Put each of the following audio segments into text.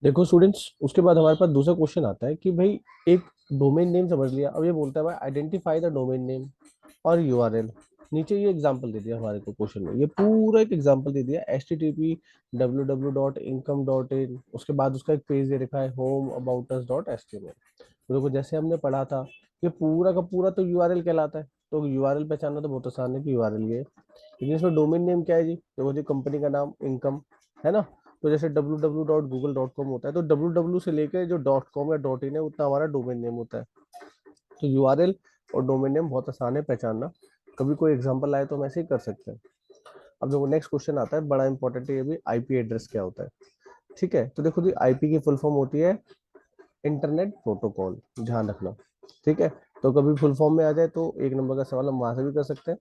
देखो स्टूडेंट्स, उसके बाद हमारे पास दूसरा क्वेश्चन आता है कि भाई एक डोमेन नेम समझ लिया। अब ये बोलता है भाई आइडेंटिफाई द डोमेन नेम और यूआरएल। नीचे ये एग्जांपल दे दिया हमारे को क्वेश्चन में, ये पूरा एक एग्जांपल दे दिया, H T T P www.income.in, उसके बाद उसका एक पेज दे रखा है home about us dot H T M L. तो देखो जैसे हमने पढ़ा था, ये पूरा का पूरा तो यूआरएल कहलाता है। तो यूआरएल पहचानना तो बहुत आसान है कि यूआरएल ये है। लेकिन इसमें डोमेन नेम क्या है जी? देखो जी, कंपनी का नाम इनकम है ना। तो जैसे www.google.com होता है, तो www से लेकर जो डॉट कॉम या डॉट इन है उतना हमारा डोमेन नेम होता है। तो यूआरएल और डोमेन नेम बहुत आसान है पहचानना। कभी कोई एग्जांपल आए तो हम ऐसे ही कर सकते हैं। अब देखो नेक्स्ट क्वेश्चन आता है, बड़ा इंपॉर्टेंट है ये भी, आईपी एड्रेस क्या होता है। ठीक है, तो देखो जी, आईपी की फुल फॉर्म होती है इंटरनेट प्रोटोकॉल, ध्यान रखना। ठीक है, तो कभी फुल फॉर्म में आ जाए तो एक नंबर का सवाल हम वहां से भी कर सकते हैं।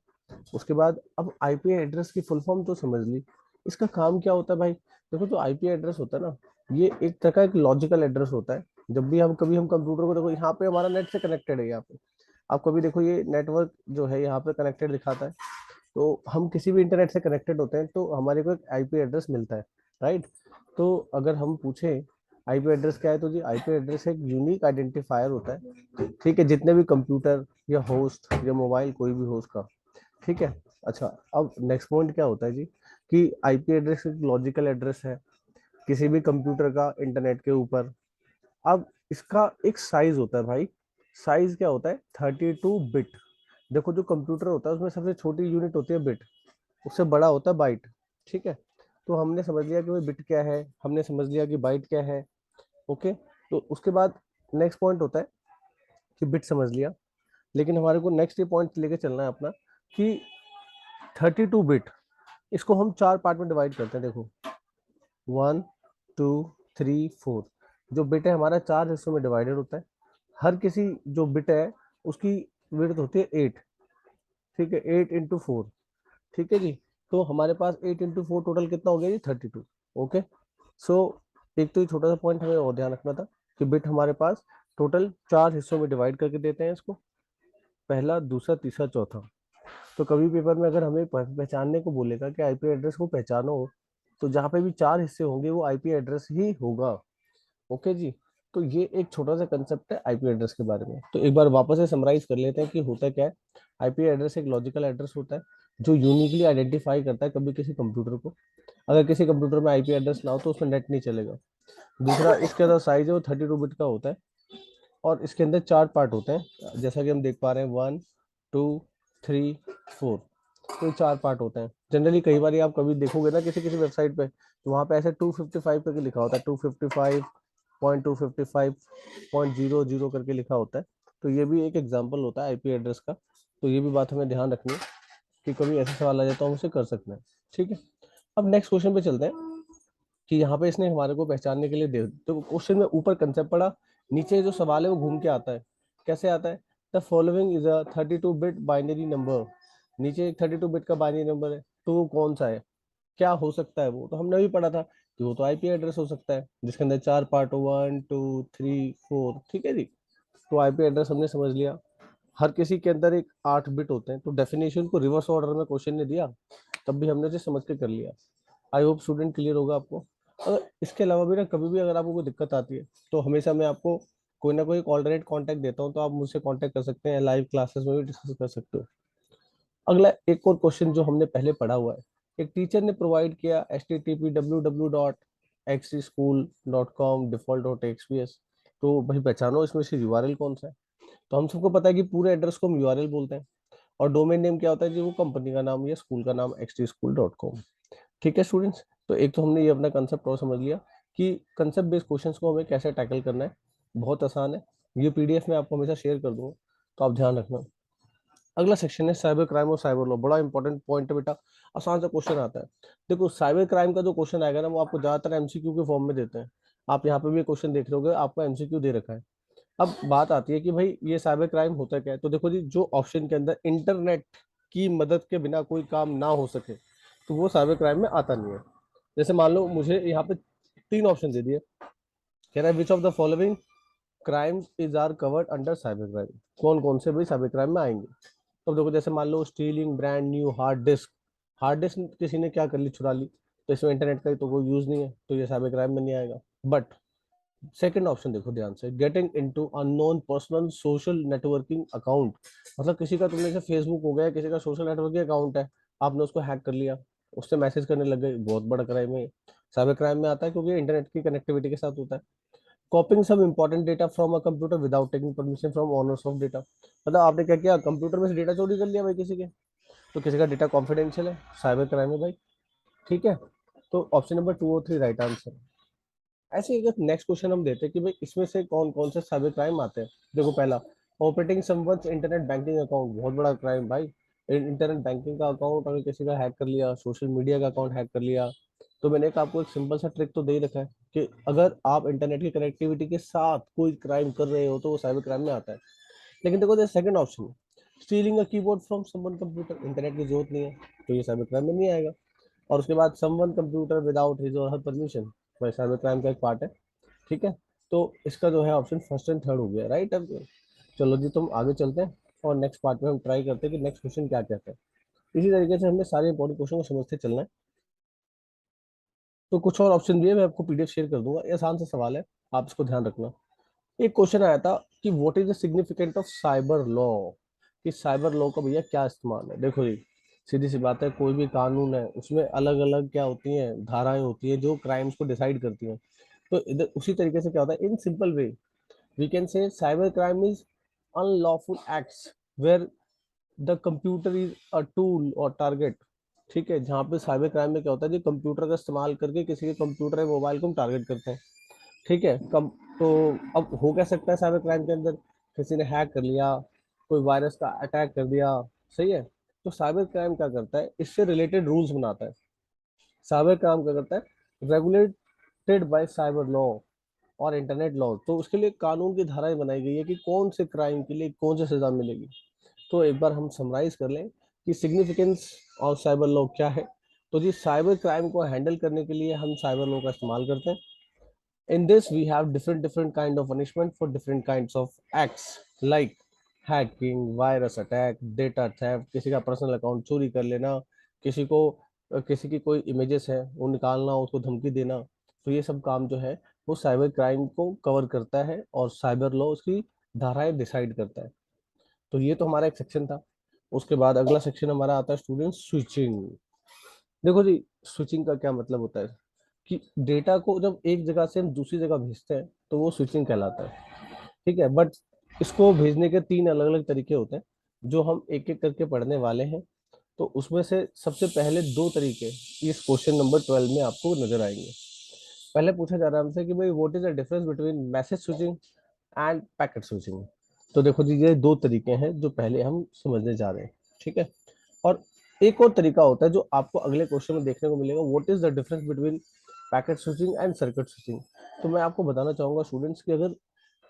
उसके बाद अब आईपी एड्रेस की फुल फॉर्म तो समझ ली, इसका काम क्या होता है भाई? देखो जो आईपी एड्रेस होता है ना, ये एक तरह का एक लॉजिकल एड्रेस होता है। जब भी हम कभी हम कंप्यूटर को, देखो यहाँ पे हमारा नेट से कनेक्टेड है, यहाँ पे आप कभी देखो ये नेटवर्क जो है यहाँ पे कनेक्टेड दिखाता है। तो हम किसी भी इंटरनेट से कनेक्टेड होते हैं तो हमारे को एक आईपी एड्रेस मिलता है, राइट। तो अगर हम पूछें आईपी एड्रेस क्या है, तो जी आईपी एड्रेस एक यूनिक आइडेंटिफायर होता है, ठीक है, जितने भी कंप्यूटर या होस्ट या मोबाइल कोई भी हो उसका। ठीक है। अच्छा, अब नेक्स्ट पॉइंट क्या होता है जी, कि आईपी एड्रेस एक लॉजिकल एड्रेस है किसी भी कंप्यूटर का इंटरनेट के ऊपर। अब इसका एक साइज होता है भाई, साइज क्या होता है? 32 बिट। देखो जो कंप्यूटर होता है उसमें सबसे छोटी यूनिट होती है बिट, उससे बड़ा होता है बाइट। ठीक है, तो हमने समझ लिया कि भाई बिट क्या है, हमने समझ लिया कि बाइट क्या है। ओके, तो उसके बाद नेक्स्ट पॉइंट होता है कि बिट समझ लिया, लेकिन हमारे को नेक्स्ट ये पॉइंट लेके चलना है अपना कि 32 बिट, इसको हम चार पार्ट में डिवाइड करते हैं। देखो 1 2 3 4, जो बिट है हमारा चार हिस्सों में डिवाइडेड होता है। हर किसी जो बिट है उसकी विड्थ होती है 8। ठीक है, 8 × 4। ठीक है जी, तो हमारे पास 8 × 4 टोटल कितना हो गया जी? 32। ओके, सो एक तो ये छोटा सा पॉइंट हमें और ध्यान रखना था कि बिट हमारे पास टोटल चार हिस्सों में डिवाइड करके देते हैं इसको, पहला दूसरा तीसरा चौथा। तो कभी पेपर में अगर हमें पहचानने को बोलेगा कि आईपी एड्रेस को पहचानो, तो जहाँ पे भी चार हिस्से होंगे वो आईपी एड्रेस ही होगा। ओके जी, तो ये एक छोटा सा कंसेप्ट है आईपी एड्रेस के बारे में। तो एक बार वापस से समराइज कर लेते हैं कि होता क्या है। आईपी एड्रेस एक लॉजिकल एड्रेस होता है जो यूनिकली आइडेंटिफाई करता है कभी किसी कंप्यूटर को। अगर किसी कंप्यूटर में आईपी एड्रेस ना हो तो उसमें नेट नहीं चलेगा। दूसरा, इसके अंदर साइज है वो 32 बिट का होता है, और इसके अंदर चार पार्ट होते हैं जैसा कि हम देख पा रहे हैं, 1 2 3 4। तो ये चार पार्ट होते हैं जनरली। कई बार आप कभी देखोगे ना किसी किसी वेबसाइट पे, तो वहाँ पे ऐसे 255 करके लिखा होता है, 255.255.00 करके लिखा होता है। तो ये भी एक एग्जाम्पल होता है आईपी एड्रेस का। तो ये भी बात हमें ध्यान रखनी है कि कभी ऐसा सवाल आ जाए तो हम उसे कर सकते हैं। ठीक है, अब नेक्स्ट क्वेश्चन पे चलते हैं कि यहाँ पे इसने हमारे को पहचानने के लिए दे, तो क्वेश्चन में ऊपर कंसेप्ट पढ़ा, नीचे जो सवाल है वो घूम के आता है। कैसे आता है? The following is a 32 bit binary number. नीचे एक 32 बिट का बाइनरी नंबर है, तो वो कौन सा है, क्या हो सकता है वो? तो हमने भी पढ़ा था कि वो तो आईपी एड्रेस हो सकता है जिसके अंदर चार पार्ट हो, 1 2 3 4। ठीक है जी, तो आईपी एड्रेस हमने समझ लिया। हर किसी के अंदर एक 8 बिट होते हैं, तो डेफिनेशन को रिवर्स ऑर्डर में क्वेश्चन ने दिया, तब भी हमने उसे समझ के कर लिया। आई होप स्टूडेंट क्लियर होगा आपको। अगर इसके अलावा भी ना कभी भी अगर आपको कोई दिक्कत आती है तो हमेशा मैं आपको कोई ना कोई ऑल्टरनेट कांटेक्ट देता हूँ, तो आप मुझसे कांटेक्ट कर सकते हैं, लाइव क्लासेस में भी डिस्कस कर सकते हो। अगला एक और क्वेश्चन जो हमने पहले पढ़ा हुआ है, एक टीचर ने प्रोवाइड किया http://www.xcschool.com default.xps। तो भाई पहचानो इसमें से यूआरएल कौन सा है। तो हम सबको पता है कि पूरे एड्रेस को हम यूआरएल बोलते हैं, और डोमेन नेम क्या होता है जी? वो कंपनी का नाम या स्कूल का नाम xtschool.com। ठीक है स्टूडेंट्स, तो एक तो हमने ये अपना कंसेप्ट और समझ लिया कि कंसेप्ट बेस्ड क्वेश्चंस को हमें कैसे टैकल करना है। बहुत आसान है, ये पीडीएफ में आपको हमेशा शेयर कर दूंगा, तो आप ध्यान रखना। अगला सेक्शन है साइबर क्राइम और साइबर लॉ, बड़ा इंपॉर्टेंट पॉइंट है बेटा, आसान सा क्वेश्चन आता है। देखो साइबर क्राइम का जो क्वेश्चन आएगा ना, वो आपको ज्यादातर एमसीक्यू के फॉर्म में देते हैं। आप यहाँ पे भी क्वेश्चन देख रहे होगे, आपको एमसीक्यू दे रखा है। अब बात आती है कि भाई ये साइबर क्राइम होता क्या है। तो देखो जी, जो ऑप्शन के अंदर इंटरनेट की मदद के बिना कोई काम ना हो सके, तो वो साइबर क्राइम में आता नहीं है। जैसे मान लो मुझे यहाँ पे तीन ऑप्शन दे दिए, कह रहा है which of the following crimes is are covered under cyber crime. कौन कौन से भाई साइबर क्राइम में आएंगे? तो देखो जैसे मान लो stealing brand new hard disk. Hard disk किसी ने क्या कर ली, चुरा ली, तो इसमें इंटरनेट का तो कोई यूज नहीं है, तो ये साइबर क्राइम में नहीं आएगा। बट सेकंड ऑप्शन देखो ध्यान से, getting into unknown personal social networking account, मतलब किसी का तुमने जैसे फेसबुक हो गया, किसी का सोशल नेटवर्किंग अकाउंट है, आपने उसको हैक कर लिया, उससे मैसेज करने लग गए, बहुत बड़ा क्राइम है, साइबर क्राइम में आता है, क्योंकि इंटरनेट की कनेक्टिविटी के साथ होता है। Copying some important data from a computer without taking permission from owners of data, मतलब आपने क्या किया, कंप्यूटर में से डेटा चोरी कर लिया भाई किसी के, तो किसी का डेटा कॉन्फिडेंशियल है, साइबर क्राइम है भाई। ठीक है, तो ऑप्शन नंबर 2 और 3 राइट आंसर। ऐसे ही अगर नेक्स्ट क्वेश्चन हम देते हैं कि भाई इसमें से कौन कौन से साइबर क्राइम आते हैं। देखो पहला, operating someone's internet banking account, बहुत बड़ा क्राइम भाई। इंटरनेट बैंकिंग का अकाउंट अगर किसी का हैक कर लिया, सोशल मीडिया का अकाउंट हैक कर लिया, तो मैंने एक आपको एक सिंपल सा ट्रिक तो दे ही रखा है कि अगर आप इंटरनेट की कनेक्टिविटी के साथ कोई क्राइम कर रहे हो तो वो साइबर क्राइम में आता है। लेकिन देखो second option, stealing a keyboard from someone computer, internet की जरूरत नहीं है, तो ये साइबर क्राइम में नहीं आएगा। और उसके बाद समवन कंप्यूटर विदाउट हिज और हर परमिशन, वह साइबर क्राइम का एक पार्ट है। ठीक है, तो इसका जो है ऑप्शन फर्स्ट एंड थर्ड हो गया राइट। अब चलो जी तुम आगे चलते हैं और नेक्स्ट पार्ट में हम ट्राई करते हैं कि नेक्स्ट क्वेश्चन क्या कहते हैं। इसी तरीके से हमने सारे इंपॉर्टेंट क्वेश्चन को समझते चलना है। तो कुछ और ऑप्शन भी है, मैं आपको पीडीएफ शेयर कर दूंगा, ये आसान सा सवाल है, आप इसको ध्यान रखना। एक क्वेश्चन आया था कि what is the significant of cyber law, कि साइबर लॉ का भैया क्या इस्तेमाल है। देखो जी, सीधी सी बात है, कोई भी कानून है उसमें अलग अलग क्या होती हैं, धाराएं होती हैं जो क्राइम्स को डिसाइड करती हैं। तो इधर उसी तरीके से क्या होता है, in simple way we can say cyber crime is unlawful acts where the computer is a tool or target। ठीक है, जहाँ पे साइबर क्राइम में क्या होता है, जो कंप्यूटर का इस्तेमाल करके किसी के कंप्यूटर या मोबाइल को हम टारगेट करते हैं। ठीक है, कब तो अब हो क्या सकता है साइबर क्राइम के अंदर, किसी ने हैक कर लिया, कोई वायरस का अटैक कर दिया, सही है। तो साइबर क्राइम क्या करता है, इससे रिलेटेड रूल्स बनाता है। साइबर क्राइम क्या करता है, रेगुलेटेड बाय साइबर लॉ और इंटरनेट लॉ, तो उसके लिए कानून की धाराएं बनाई गई है कि कौन से क्राइम के लिए कौन सी सजा मिलेगी। तो एक बार हम समराइज कर लें कि सिग्निफिकेंस ऑफ साइबर लॉ क्या है। तो जी साइबर क्राइम को हैंडल करने के लिए हम साइबर लॉ का इस्तेमाल करते हैं। In this we have different different kind of punishment for different kinds of acts like hacking, virus attack, data theft, किसी का पर्सनल अकाउंट चोरी कर लेना, किसी को किसी की कोई इमेजेस है वो निकालना, उसको धमकी देना। तो ये सब काम जो है वो साइबर क्राइम को कवर करता है और साइबर लॉ उसकी धाराएं डिसाइड करता है। तो ये तो हमारा एक सेक्शन था। उसके बाद अगला सेक्शन हमारा आता है स्टूडेंट स्विचिंग। देखो जी, स्विचिंग का क्या मतलब होता है कि डेटा को जब एक जगह से हम दूसरी जगह भेजते हैं तो वो स्विचिंग कहलाता है। ठीक है, बट इसको भेजने के 3 अलग अलग तरीके होते हैं जो हम एक एक करके पढ़ने वाले हैं। तो उसमें से सबसे पहले 2 तरीके इस क्वेश्चन नंबर 12 में आपको नजर आएंगे। पहले पूछा जा रहा है हमसे कि भाई what is the difference between message switching end packet switching. तो देखो जी, ये 2 तरीके हैं जो पहले हम समझने जा रहे हैं। ठीक है, और एक और तरीका होता है जो आपको अगले क्वेश्चन में देखने को मिलेगा, what is the difference between packet switching and circuit switching. तो मैं आपको बताना चाहूंगा स्टूडेंट्स कि अगर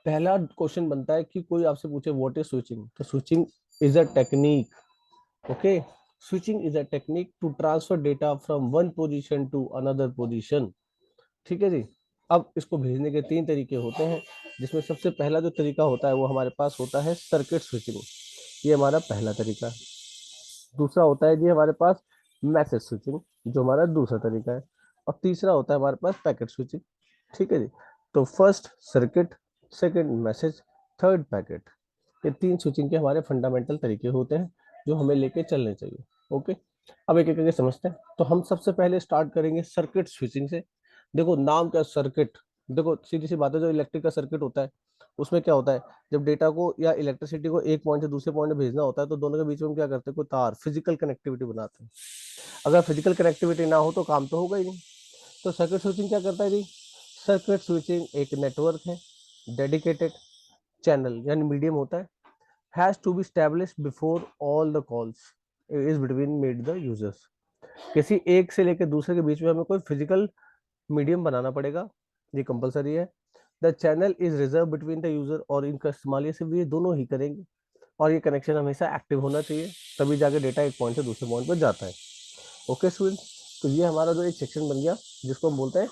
पहला क्वेश्चन बनता है कि कोई आपसे पूछे व्हाट इज स्विचिंग, तो switching is a technique. Okay, switching is a technique to transfer data from one position to another position. ठीक है जी, अब इसको भेजने के 3 तरीके होते हैं, जिसमें सबसे पहला जो तरीका होता है वो हमारे पास होता है सर्किट स्विचिंग, ये हमारा पहला तरीका है। दूसरा होता है जी हमारे पास मैसेज स्विचिंग, जो हमारा दूसरा तरीका है। और तीसरा होता है हमारे पास पैकेट स्विचिंग। ठीक है जी, तो first circuit, second message, third packet, ये 3 स्विचिंग के हमारे फंडामेंटल तरीके होते हैं जो हमें लेके चलने चाहिए। ओके, अब एक एक करके समझते हैं। तो हम सबसे पहले स्टार्ट करेंगे सर्किट स्विचिंग से। देखो नाम क्या, सर्किट, देखो सीधी सी बात है, जो इलेक्ट्रिक का सर्किट होता है उसमें क्या होता है, जब डेटा को या इलेक्ट्रिसिटी को एक पॉइंट से दूसरे पॉइंट में भेजना होता है तो दोनों के बीच में हम क्या करते हैं, कोई तार, फिजिकल कनेक्टिविटी बनाते हैं। अगर फिजिकल कनेक्टिविटी ना हो तो काम तो होगा ही नहीं। तो सर्किट स्विचिंग क्या करता है जी, सर्किट स्विचिंग एक नेटवर्क है, डेडिकेटेड चैनल यानी मीडियम होता है, has to be established before all the calls is between made the users. किसी एक से लेकर दूसरे के बीच में हमें कोई फिजिकल मीडियम बनाना पड़ेगा, ये कंपलसरी है। The channel is reserve between the user, और इनका इस्तेमाल ये सिर्फ ये दोनों ही करेंगे। और ये कनेक्शन हमेशा एक्टिव होना चाहिए, तभी जाके डेटा एक पॉइंट से दूसरे पॉइंट पर जाता है। ओके स्टूडेंट्स, तो ये हमारा जो एक सेक्शन बन गया जिसको हम बोलते हैं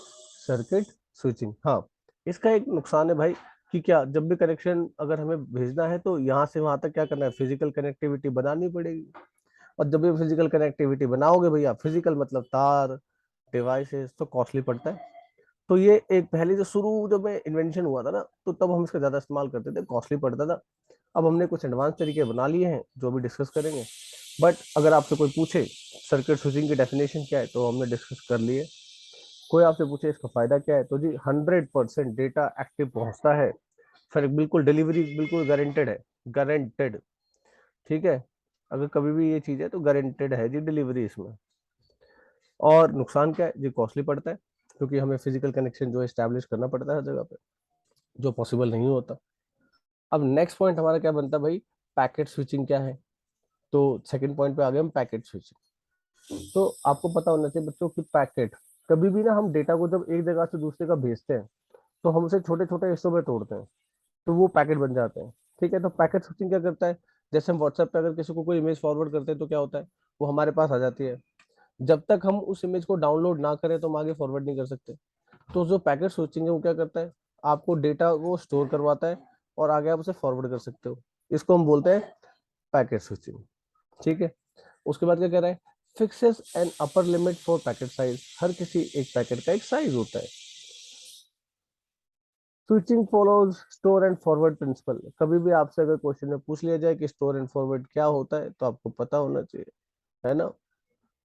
सर्किट स्विचिंग। हाँ, इसका एक नुकसान है भाई कि क्या, जब भी कनेक्शन अगर हमें भेजना है तो यहाँ से वहां तक क्या करना है, फिजिकल कनेक्टिविटी बनानी पड़ेगी। और जब भी फिजिकल कनेक्टिविटी बनाओगे भैया, फिजिकल मतलब तार, डिवाइसेस, तो कॉस्टली पड़ता है। तो ये एक पहले जो शुरू जब में इन्वेंशन हुआ था ना, तो तब हम इसका ज्यादा इस्तेमाल करते थे, कॉस्टली पड़ता था। अब हमने कुछ एडवांस तरीके बना लिए हैं जो भी डिस्कस करेंगे। बट अगर आपसे कोई पूछे सर्किट स्विचिंग की डेफिनेशन क्या है, तो हमने डिस्कस कर लिए। कोई आपसे पूछे इसका फायदा क्या है, तो जी 100% डेटा एक्टिव पहुंचता है। फिर बिल्कुल डिलीवरी बिल्कुल गारंटेड है, गारंटेड। ठीक है, अगर कभी भी ये चीज है तो गारंटेड है जी डिलीवरी इसमें। और नुकसान क्या है जी, कॉस्टली पड़ता है, क्योंकि हमें फिजिकल कनेक्शन जो एस्टैब्लिश करना पड़ता है हर जगह पे, जो पॉसिबल नहीं होता। अब नेक्स्ट पॉइंट हमारा क्या बनता है भाई, पैकेट स्विचिंग क्या है। तो सेकंड पॉइंट पे आ गए हम, पैकेट स्विचिंग। तो आपको पता होना चाहिए बच्चों की पैकेट, कभी भी ना हम डेटा को जब एक जगह से दूसरे का भेजते हैं, तो हम उसे छोटे छोटे हिस्सों में तोड़ते हैं, तो वो पैकेट बन जाते हैं। ठीक है, तो पैकेट स्विचिंग क्या करता है, जैसे हम व्हाट्सएप पे अगर किसी को कोई इमेज फॉरवर्ड करते हैं तो क्या होता है, वो हमारे पास आ जाती है। जब तक हम उस इमेज को डाउनलोड ना करें तो हम आगे फॉरवर्ड नहीं कर सकते। तो जो पैकेट स्विचिंग है वो क्या करता है, आपको डेटा वो स्टोर करवाता है और आगे आप उसे फॉरवर्ड कर सकते हो। इसको हम बोलते हैं पैकेट स्विचिंग। ठीक है, उसके बाद क्या कह रहा है, fixes an upper limit for packet size. हर किसी एक पैकेट का एक साइज होता है। Switching follows store and forward principle. कभी भी आपसे अगर क्वेश्चन में पूछ लिया जाए कि स्टोर एंड फॉरवर्ड क्या होता है, तो आपको पता होना चाहिए, है ना।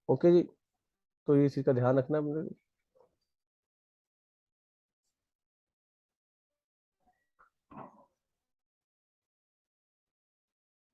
ओके जी, तो ये चीज का ध्यान रखना है।